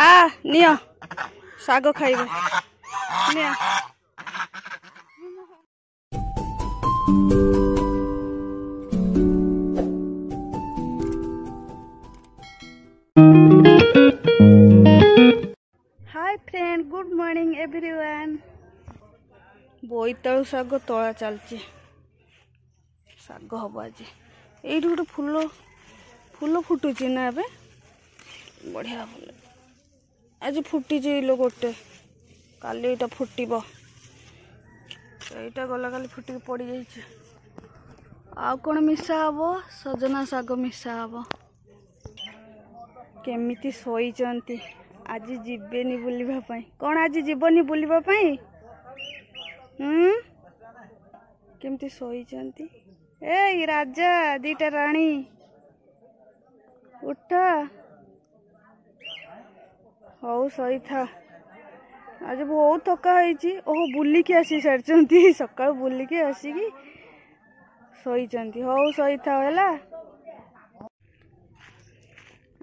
Neo शाग खाइबे नियो। Hi friend, good morning everyone. बोईतालु शाग तोड़ा चलची शाग हम आज ये गोटे फूल फूल फुटुची ना ए बढ़िया फूल आज फुटी लो गोटे काली एटा फुटब एटा गला काली फुटिक पड़ जाइए। आ कौन मिसा हम सजना शाग मिसा हम। केमिति शोइचंती आज जीवेनी बुलिबा पई। कौन आज जीवनी बुलिबा पई? केमिति शोइचंती। ए राजा दीटा रानी उठ हौ सही था। आज बहुत थका होइची। ओहो बुलिकी आसी सारचंती सकाळ बुलिकी आसिकी शोइचंती। हौ सही था होला।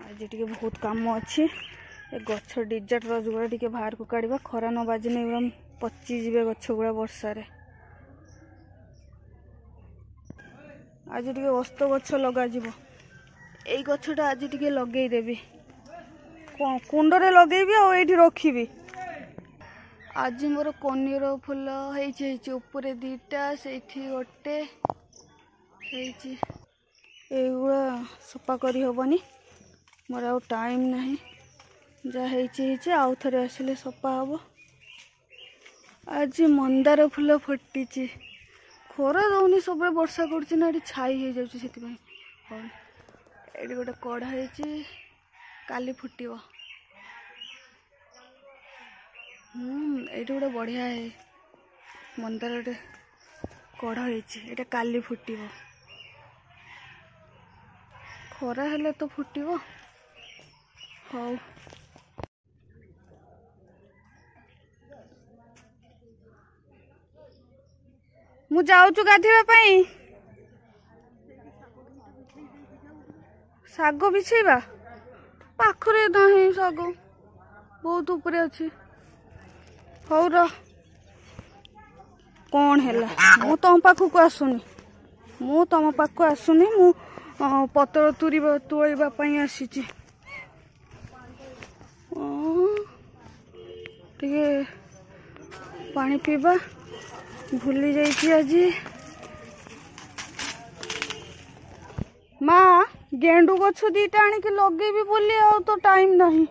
आज टिके बहुत काम अच्छी। ए गछ डिजार्ट रजगुड़ा टिके बाहर को काढ़ा खरा न बाजने एकदम पची जीवे गछ गुड़ा वर्षा रे। आज टिके अस्त गछ लगा जिवो। एई गछटा आज टिके लगेई देबी कुंडरे लगेबी आ एठी रखिबी। आज मोर कनीर फूल हेइछि ऊपर दीटा सेठी गोटे हेइछि। एगुड़ा सफा करी होबनी मोर आ टाइम नहीं। जा हेइछि आउ थरे आसिले सफा हबो। आज मंदार फूल फुटिछि। खरा दौनी सब वर्षा करछि ना एठी छाई हे जाउछि सेति पई। एठी गोटे कढ़ा हेइछि काली फुटिबो। एठी गोटे बढ़िया है मंदार गोटे कढ़ा हेइछि एटा काली फुटिबो। खरा हेले तो फुटिबो। हौ मु जाऊचु गाधेवा पई। शाग बिछेबा पाखरे नाही शाग बहुत ऊपरे अछि। हौ र कौन हैला मु तम पाखु आसुनी। मु तम पाखु आसुनी। मु पतर तोड़वा पई आसीची। टिके पानी पीबा भूली जाइए। आज माँ गेंडू गछ दीटा आनिक लगेबी बोली आ तो टाइम नहीं।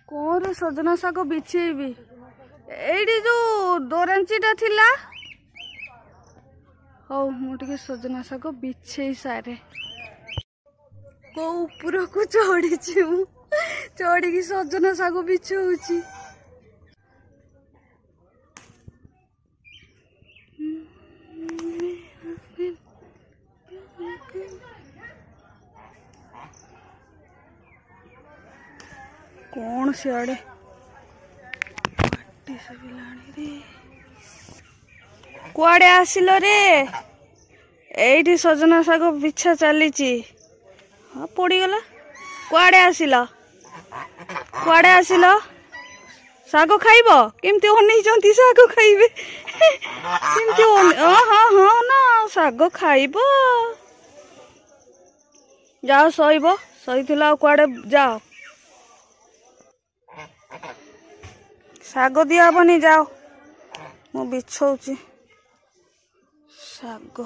कौन रे सजना शाग बिछेबी एडी जो दोरंचीटा थिला। हौ मुझे सजना शाग बिछे सारे को ऊपर को चढ़ी चढ़ी सजना शाग बिछौची। कौन सियाड़े कुआड़े आसिलो रे? एठी सजना शाग बिछा चलीची। हाँ पड़गला। कुआड़े आसिल कुआड़े आसिल शाग खाइब केमती अनेइचंती शाग खाइबे केमती हाँ हाँ ना शाग खाइब। जाओ शोइब शोइथिला कुआड़े जाओ शाग दिया हबनी। जाओ मु बिछौची शाग।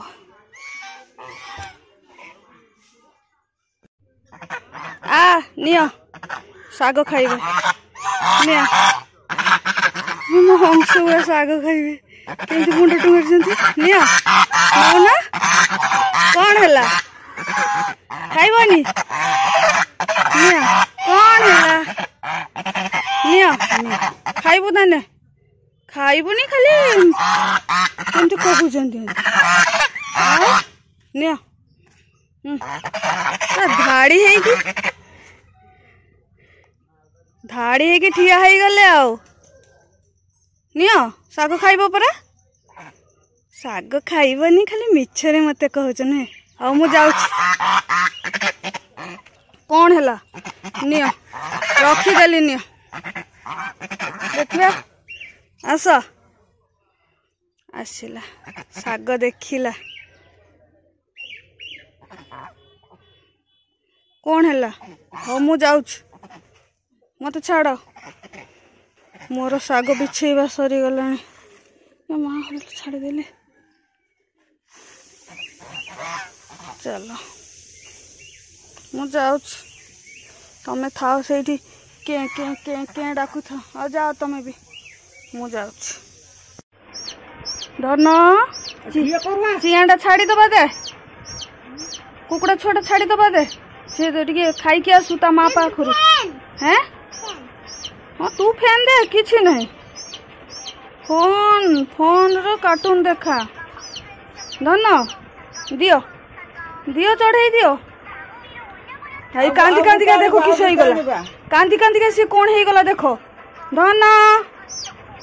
नियो शाग खाइबे नियो। मो हंस हुए शाग खाइबे केमती मुंड टुंगरचंती नियो हो ना। कौन हैला खाइबनी नियो कौन हैला नियो खाइबु ताने खाइबुनी खाली केमती कहउचंती नियो। धाड़ी है कि ठिया है गले आओ नियो शाग खाइबो परा। शाग खाइबनी खाली मिछरे मते कहउछ ने। आ मु जाउछि। कौन है नियो रखीदेली नियो देखिए आस आसला शाग देखिला कौन है हाँ मु जाऊँ मत छाड़ मोर शाग बिछेवा सरी गला माँ छाड़देली चलो मु जाऊँ तमें थाओ से के के के के डाकु था आ जाओ तमें भी मु जाऊँ धन चियाटा छाड़ी दबा दे कुकुड़ा छुआ छाड़ी दबा दे सी टे खाई आसू ता माँ पाखर हैं हाँ तू फैन दे किसी नहीं फोन फोन रो कार्टून देखा धन दियो दियो चढ़े दियो भाई कांदी कांदी का देखो किस हो गला कांदी कांदी का सी कौन हो गला देखो धन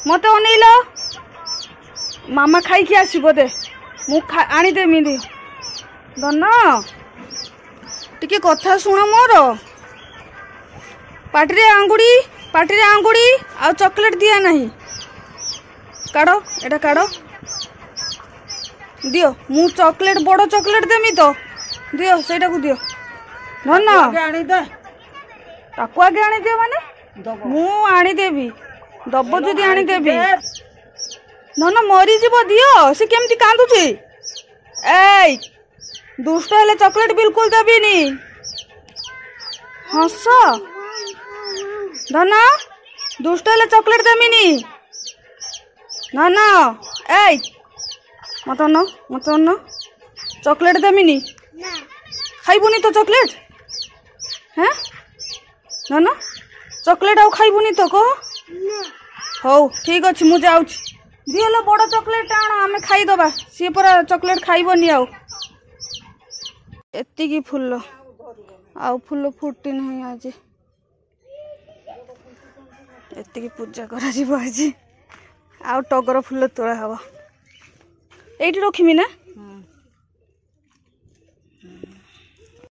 मत अनेल मामा खाई कि आसब दे मु आनीदेमी दी धन टिके कथा शुण मोर पाटिरे आंगुड़ी आ चॉकलेट दिया नहीं काढ़ एटा काढ़ दियो मु चॉकलेट बड़ चॉकलेट देमी तो दियो सेटा को दियो धन ताकू आगे आनी दियो माने मु आनी देबी दब जदि आनी देबी धन मरी जीव दियो से केमती कांदुची ए दुष्ट हेले चॉकलेट बिल्कुल देबीनी हस धन दुष्ट हेले चॉकलेट देबीनी धन ए मत चॉकलेट देबीनी खाइबुनी तो चॉकलेट हैं धन चॉकलेट आउ खाइबुनी तो कह हौ ठीक अच्छे मुझे दिहल बड़ चॉकलेट आण आम खाईदबा सी पूरा चॉकलेट खाइबनी आउ एतिकी फूल आउ फूल फुटी नहीं आज एतिकी पूजा करा आज आउ टगर फूल तोड़ा हवा एठी रखिमी ना।